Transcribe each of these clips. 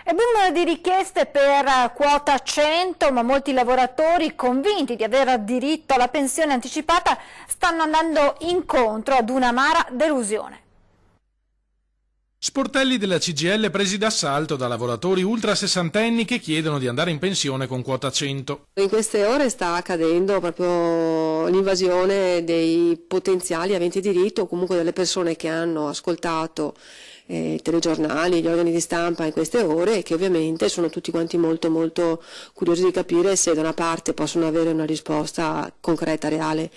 E boom di richieste per quota 100, ma molti lavoratori convinti di aver diritto alla pensione anticipata stanno andando incontro ad un'amara delusione. Sportelli della CGIL presi d'assalto da lavoratori ultra sessantenni che chiedono di andare in pensione con quota 100. In queste ore sta accadendo proprio l'invasione dei potenziali aventi diritto o comunque delle persone che hanno ascoltato i telegiornali, gli organi di stampa in queste ore e che ovviamente sono tutti quanti molto curiosi di capire se da una parte possono avere una risposta concreta, reale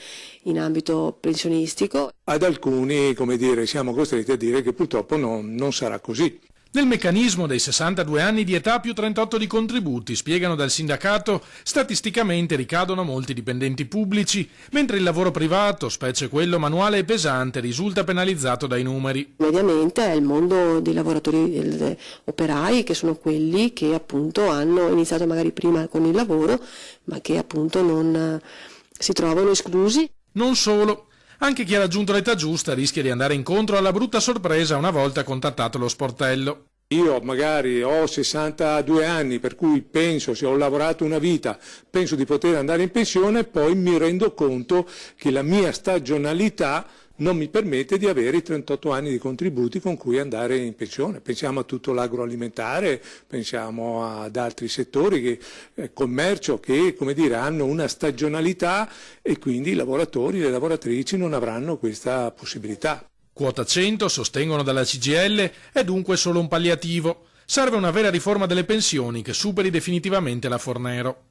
in ambito pensionistico. Ad alcuni, come dire, siamo costretti a dire che purtroppo non sarà così. Nel meccanismo dei 62 anni di età più 38 di contributi, spiegano dal sindacato, statisticamente ricadono molti dipendenti pubblici, mentre il lavoro privato, specie quello manuale e pesante, risulta penalizzato dai numeri. Mediamente è il mondo dei lavoratori operai, che sono quelli che appunto hanno iniziato magari prima con il lavoro, ma che appunto non si trovano esclusi. Non solo. Anche chi ha raggiunto l'età giusta rischia di andare incontro alla brutta sorpresa una volta contattato lo sportello. Io magari ho 62 anni, per cui penso, se ho lavorato una vita, penso di poter andare in pensione, poi mi rendo conto che la mia stagionalità non mi permette di avere i 38 anni di contributi con cui andare in pensione. Pensiamo a tutto l'agroalimentare, pensiamo ad altri settori, commercio, che come dire, hanno una stagionalità e quindi i lavoratori e le lavoratrici non avranno questa possibilità. Quota 100, sostengono dalla CGIL, è dunque solo un palliativo. Serve una vera riforma delle pensioni che superi definitivamente la Fornero.